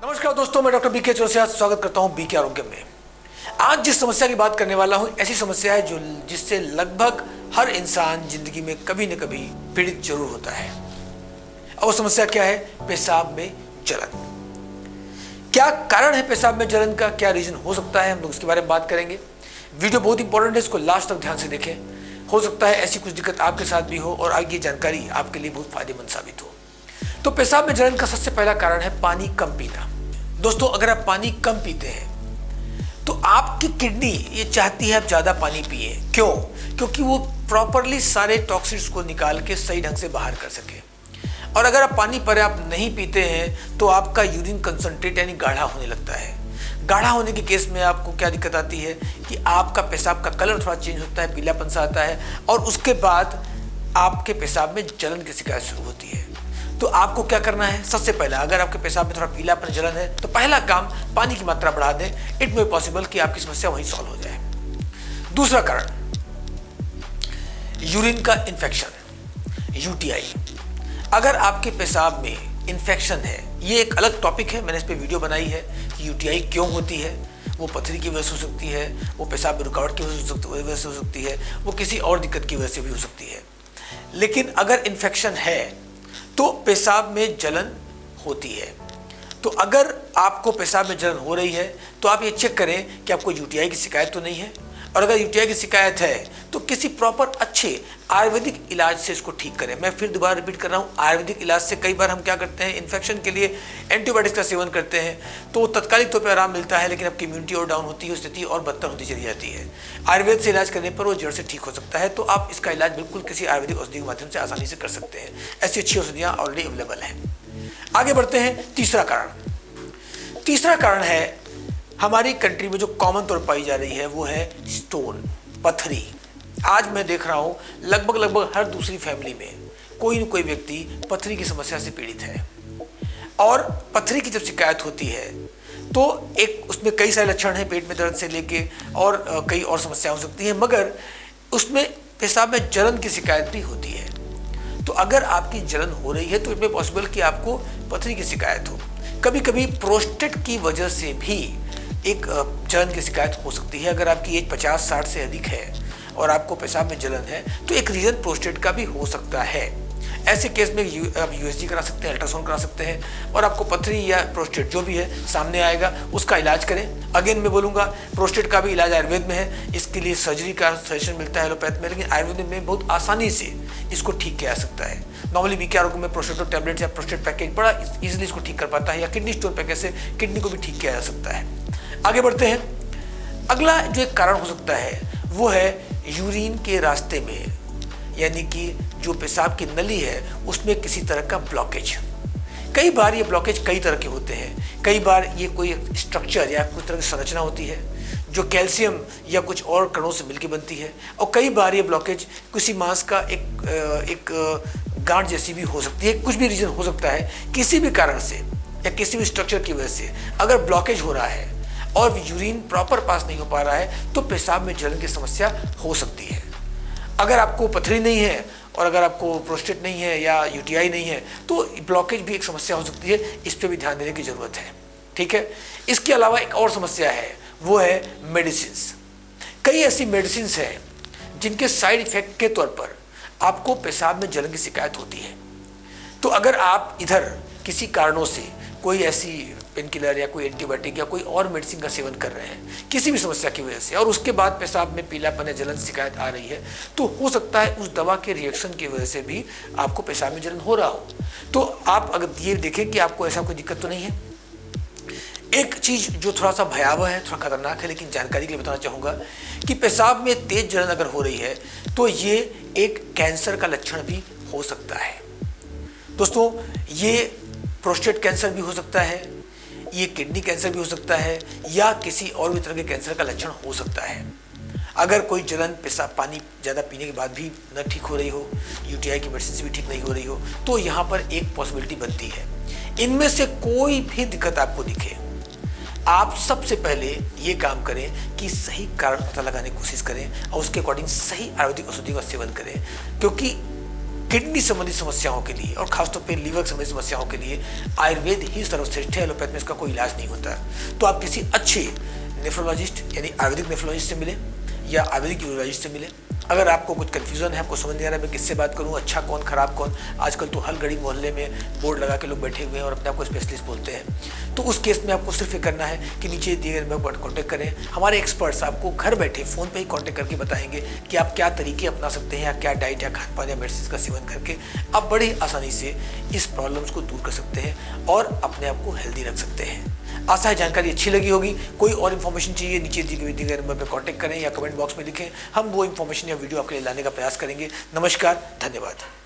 नमस्कार दोस्तों, मैं डॉक्टर बीके चौरसिया स्वागत करता हूं बीके आरोग्य में। आज जिस समस्या की बात करने वाला हूं ऐसी समस्या है जिससे लगभग हर इंसान जिंदगी में कभी न कभी पीड़ित जरूर होता है। और वो समस्या क्या है? पेशाब में जलन। क्या कारण है पेशाब में जलन का? क्या रीजन हो सकता है? हम लोग इसके बारे में बात करेंगे। वीडियो बहुत इंपॉर्टेंट है, इसको लास्ट तक ध्यान से देखें। हो सकता है ऐसी कुछ दिक्कत आपके साथ भी हो और आगे जानकारी आपके लिए बहुत फायदेमंद साबित हो। तो पेशाब में जलन का सबसे पहला कारण है पानी कम पीना। दोस्तों, अगर आप पानी कम पीते हैं तो आपकी किडनी ये चाहती है आप ज्यादा पानी पिए। क्यों? क्योंकि वो प्रॉपरली सारे टॉक्सिन्स को निकाल के सही ढंग से बाहर कर सके। और अगर आप पानी पर्याप्त नहीं पीते हैं तो आपका यूरिन कंसंट्रेट यानी गाढ़ा होने लगता है। गाढ़ा होने के केस में आपको क्या दिक्कत आती है कि आपका पेशाब का कलर थोड़ा चेंज होता है, पीलापन सा आता है और उसके बाद आपके पेशाब में जलन की शिकायत शुरू होती है। तो आपको क्या करना है? सबसे पहला, अगर आपके पेशाब में थोड़ा पीलापन जलन है तो पहला काम पानी की मात्रा बढ़ा दें। इट मे पॉसिबल कि आपकी समस्या वहीं सॉल्व हो जाए। दूसरा कारण, यूरिन का इन्फेक्शन, यूटीआई। अगर आपके पेशाब में इन्फेक्शन है, ये एक अलग टॉपिक है, मैंने इस पर वीडियो बनाई है कि यूटीआई क्यों होती है। वो पथरी की वजह से हो सकती है, वो पेशाब में रुकावट की वजह से हो सकती है, वो किसी और दिक्कत की वजह से भी हो सकती है। लेकिन अगर इन्फेक्शन है तो पेशाब में जलन होती है। तो अगर आपको पेशाब में जलन हो रही है तो आप ये चेक करें कि आपको यूटीआई की शिकायत तो नहीं है। और अगर यूटीआई की शिकायत है तो किसी प्रॉपर अच्छे आयुर्वेदिक इलाज से इसको ठीक करें। मैं फिर दोबारा रिपीट कर रहा हूँ, आयुर्वेदिक इलाज से कई बार हम क्या करते हैं, इन्फेक्शन के लिए एंटीबायोटिक्स का सेवन करते हैं तो तत्कालिक तौर पर आराम मिलता है, लेकिन आपकी इम्यूनिटी और डाउन होती है, स्थिति और बदतर होती चली जाती है। आयुर्वेद से इलाज करने पर वो जड़ से ठीक हो सकता है। तो आप इसका इलाज बिल्कुल किसी आयुर्वेदिक औषधि के माध्यम से आसानी से कर सकते हैं। ऐसी अच्छी औषधियाँ ऑलरेडी अवेलेबल हैं। आगे बढ़ते हैं। तीसरा कारण है हमारी कंट्री में जो कॉमन तौर पर पाई जा रही है वो है स्टोन, पथरी। आज मैं देख रहा हूँ लगभग हर दूसरी फैमिली में कोई न कोई व्यक्ति पथरी की समस्या से पीड़ित है। और पथरी की जब शिकायत होती है तो एक उसमें कई सारे लक्षण हैं, पेट में दर्द से लेके और कई और समस्याएं हो सकती हैं, मगर उसमें पेशाब में जलन की शिकायत भी होती है। तो अगर आपकी जलन हो रही है तो इसमें पॉसिबल कि आपको पथरी की शिकायत हो। कभी कभी प्रोस्टेट की वजह से भी एक जलन की शिकायत हो सकती है। अगर आपकी एज 50-60 से अधिक है और आपको पेशाब में जलन है तो एक रीजन प्रोस्टेट का भी हो सकता है। ऐसे केस में आप यूएसजी करा सकते हैं, अल्ट्रासाउंड करा सकते हैं और आपको पथरी या प्रोस्टेट जो भी है सामने आएगा उसका इलाज करें। अगेन मैं बोलूँगा, प्रोस्टेट का भी इलाज आयुर्वेद में है, इसके लिए सर्जरी का सजेशन मिलता है एलोपैथ में, लेकिन आयुर्वेद में बहुत आसानी से इसको ठीक किया जा सकता है। नॉर्मली बीके आरोग्य में प्रोस्टेटो टैबलेट या प्रोस्टेट पैकेज बड़ा इजीली इसको ठीक कर पाता है, या किडनी स्टोन पैकेज से किडनी को भी ठीक किया जा सकता है। आगे बढ़ते हैं। अगला जो एक कारण हो सकता है वो है यूरिन के रास्ते में, यानी कि जो पेशाब की नली है उसमें किसी तरह का ब्लॉकेज। कई बार ये ब्लॉकेज कई तरह के होते हैं। कई बार ये कोई स्ट्रक्चर या कुछ तरह की संरचना होती है जो कैल्शियम या कुछ और कणों से मिलकर बनती है, और कई बार ये ब्लॉकेज किसी मांस का एक गांठ जैसी भी हो सकती है। कुछ भी रीजन हो सकता है, किसी भी कारण से या किसी भी स्ट्रक्चर की वजह से अगर ब्लॉकेज हो रहा है और यूरिन प्रॉपर पास नहीं हो पा रहा है तो पेशाब में जलन की समस्या हो सकती है। अगर आपको पथरी नहीं है और अगर आपको प्रोस्टेट नहीं है या यूटीआई नहीं है तो ब्लॉकेज भी एक समस्या हो सकती है। इस पर भी ध्यान देने की जरूरत है। ठीक है। इसके अलावा एक और समस्या है, वो है मेडिसिन्स। कई ऐसी मेडिसिन्स हैं जिनके साइड इफेक्ट के तौर पर आपको पेशाब में जलन की शिकायत होती है। तो अगर आप इधर किसी कारणों से कोई ऐसी पेन किलर या कोई एंटीबायोटिक या कोई और मेडिसिन का सेवन कर रहे हैं किसी भी समस्या की वजह से, और उसके बाद पेशाब में पीलापन या जलन शिकायत आ रही है, तो हो सकता है उस दवा के रिएक्शन की वजह से भी आपको पेशाब में जलन हो रहा हो। तो आप अगर ये देखें कि आपको ऐसा कोई दिक्कत तो नहीं है। एक चीज जो थोड़ा सा भयावह है, थोड़ा खतरनाक है, लेकिन जानकारी के लिए बताना चाहूँगा कि पेशाब में तेज जलन अगर हो रही है तो ये एक कैंसर का लक्षण भी हो सकता है। दोस्तों, ये प्रोस्टेट कैंसर भी हो सकता है, ये किडनी कैंसर भी हो सकता है, या किसी और भी तरह के कैंसर का लक्षण हो सकता है। अगर कोई जलन पेशाब पानी ज़्यादा पीने के बाद भी न ठीक हो रही हो, यूटीआई की मेडिसिन से भी ठीक नहीं हो रही हो, तो यहाँ पर एक पॉसिबिलिटी बनती है। इनमें से कोई भी दिक्कत आपको दिखे, आप सबसे पहले ये काम करें कि सही कारण पता लगाने की कोशिश करें और उसके अकॉर्डिंग सही आयुर्वेदिक औषधि का सेवन करें, क्योंकि किडनी संबंधी समस्याओं के लिए और खासतौर पे लीवर संबंधी समस्याओं के लिए आयुर्वेद ही सर्वश्रेष्ठ है। एलोपैथ में इसका कोई इलाज नहीं होता। तो आप किसी अच्छे नेफ्रोलॉजिस्ट यानी आयुर्वेदिक नेफ्रोलॉजिस्ट से मिले या आयुर्वेदिक यूरोलॉजिस्ट से मिले। अगर आपको कुछ कन्फ्यूजन है, आपको समझ नहीं आ रहा है मैं किससे बात करूं, अच्छा कौन खराब कौन, आजकल तो हर गली मोहल्ले में बोर्ड लगा के लोग बैठे हुए हैं और अपने आप को स्पेशलिस्ट बोलते हैं। तो उस केस में आपको सिर्फ ये करना है कि नीचे दिए गए नंबर पर कॉन्टैक्ट करें। हमारे एक्सपर्ट्स आपको घर बैठे फ़ोन पे ही कॉन्टैक्ट करके बताएंगे कि आप क्या तरीके अपना सकते हैं या क्या डाइट या खान पान या मेडिसिन का सेवन करके आप बड़ी आसानी से इस प्रॉब्लम्स को दूर कर सकते हैं और अपने आप को हेल्दी रख सकते हैं। आशा है जानकारी अच्छी लगी होगी। कोई और इन्फॉर्मेशन चाहिए, नीचे दिए गए नंबर पर कॉन्टैक्ट करें या कमेंट बॉक्स में लिखें। हम वो इन्फॉर्मेशन या वीडियो आपके लिए लाने का प्रयास करेंगे। नमस्कार, धन्यवाद।